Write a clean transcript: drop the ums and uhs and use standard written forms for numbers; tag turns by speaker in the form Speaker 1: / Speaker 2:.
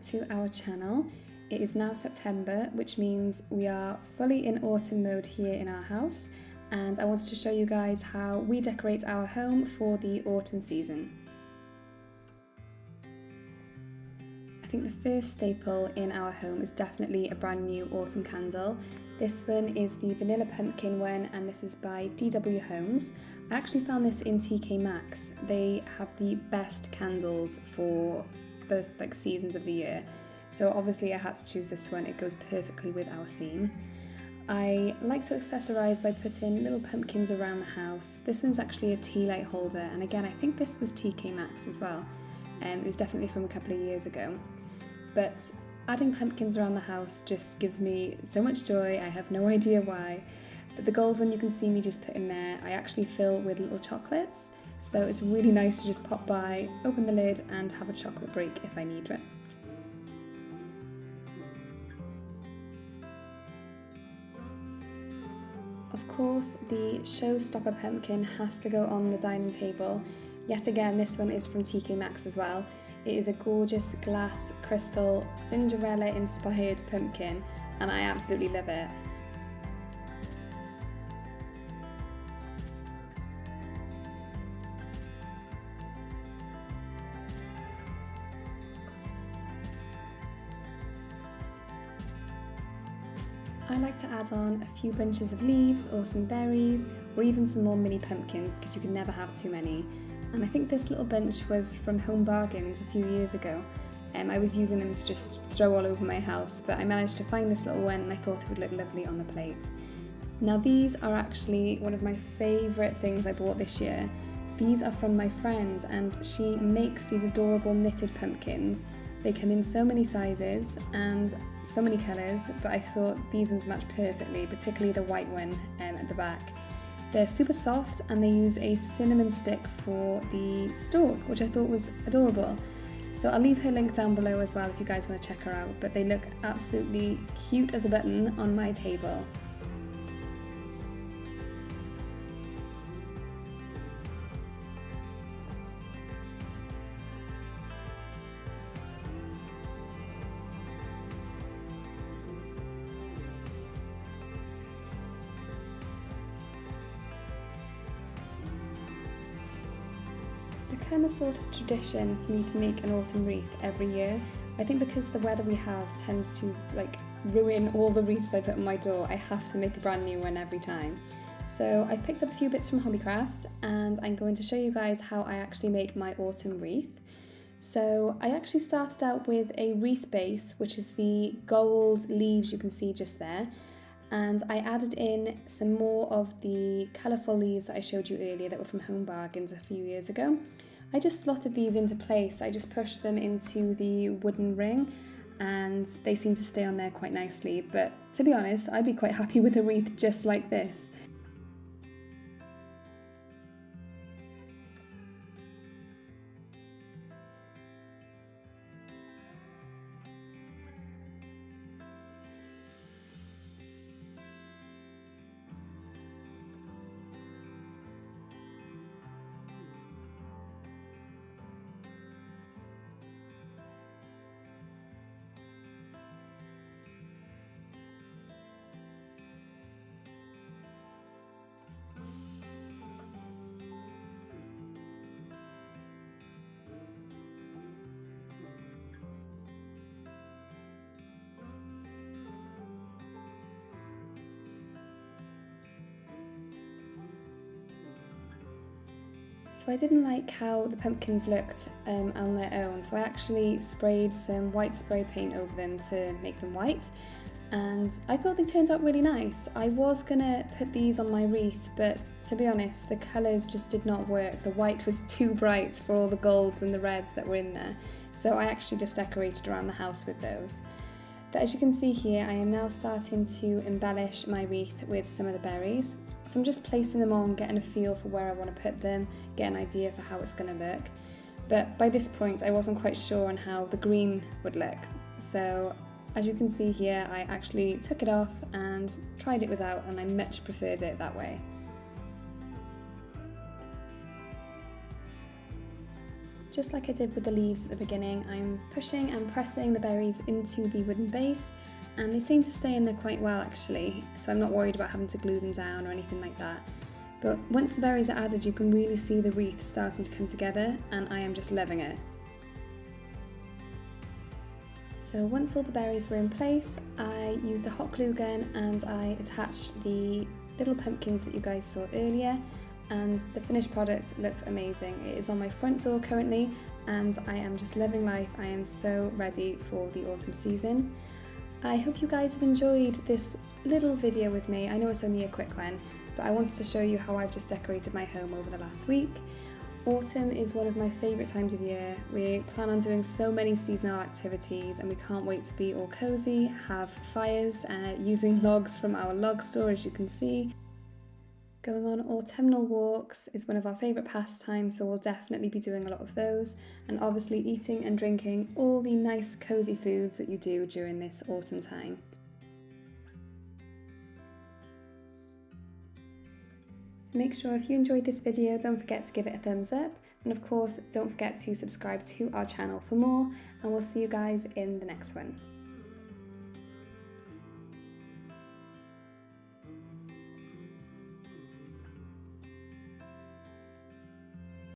Speaker 1: to our channel. It is now September, which means we are fully in autumn mode here in our house, and I wanted to show you guys how we decorate our home for the autumn season. I think the first staple in our home is definitely a brand new autumn candle. This one is the vanilla pumpkin one, and this is by DW Homes. I actually found this in TK Maxx. They have the best candles for both seasons of the year. So obviously I had to choose this one. It goes perfectly with our theme. I like to accessorise by putting little pumpkins around the house. This one's actually a tea light holder, and again I think this was TK Maxx as well. It was definitely from a couple of years ago. But adding pumpkins around the house just gives me so much joy. I have no idea why. But the gold one you can see me just put in there, I actually fill with little chocolates. So it's really nice to just pop by, open the lid and have a chocolate break if I need it. Of course, the showstopper pumpkin has to go on the dining table. Yet again, this one is from TK Maxx as well. It is a gorgeous glass crystal Cinderella inspired pumpkin, and I absolutely love it. I like to add on a few bunches of leaves or some berries, or even some more mini pumpkins, because you can never have too many. And I think this little bunch was from Home Bargains a few years ago. I was using them to just throw all over my house, but I managed to find this little one and I thought it would look lovely on the plate. Now these are actually one of my favourite things I bought this year. These are from my friend, and she makes these adorable knitted pumpkins. They come in so many sizes and so many colours, but I thought these ones match perfectly, particularly the white one at the back. They're super soft and they use a cinnamon stick for the stalk, which I thought was adorable. So I'll leave her link down below as well if you guys want to check her out, but they look absolutely cute as a button on my table. It's become a sort of tradition for me to make an autumn wreath every year. I think because the weather we have tends to ruin all the wreaths I put on my door, I have to make a brand new one every time. So I picked up a few bits from Hobbycraft, and I'm going to show you guys how I actually make my autumn wreath. So I actually started out with a wreath base, which is the gold leaves you can see just there. And I added in some more of the colourful leaves that I showed you earlier that were from Home Bargains a few years ago. I just slotted these into place. I just pushed them into the wooden ring and they seem to stay on there quite nicely. But to be honest, I'd be quite happy with a wreath just like this. So I didn't like how the pumpkins looked on their own, so I actually sprayed some white spray paint over them to make them white, and I thought they turned out really nice. I was gonna put these on my wreath, but to be honest, the colours just did not work. The white was too bright for all the golds and the reds that were in there, so I actually just decorated around the house with those. But as you can see here, I am now starting to embellish my wreath with some of the berries. So I'm just placing them on, getting a feel for where I want to put them, get an idea for how it's going to look. But by this point I wasn't quite sure on how the green would look. So as you can see here, I actually took it off and tried it without, and I much preferred it that way. Just like I did with the leaves at the beginning, I'm pushing and pressing the berries into the wooden base, and they seem to stay in there quite well actually, so I'm not worried about having to glue them down or anything like that. But once the berries are added, you can really see the wreath starting to come together, and I am just loving it. So once all the berries were in place, I used a hot glue gun and I attached the little pumpkins that you guys saw earlier, and the finished product looks amazing. It is on my front door currently, and I am just loving life. I am so ready for the autumn season. I hope you guys have enjoyed this little video with me. I know it's only a quick one, but I wanted to show you how I've just decorated my home over the last week. Autumn is one of my favourite times of year. We plan on doing so many seasonal activities and we can't wait to be all cosy, have fires, using logs from our log store as you can see. Going on autumnal walks is one of our favourite pastimes, so we'll definitely be doing a lot of those, and obviously eating and drinking all the nice cosy foods that you do during this autumn time. So make sure if you enjoyed this video, don't forget to give it a thumbs up, and of course don't forget to subscribe to our channel for more, and we'll see you guys in the next one.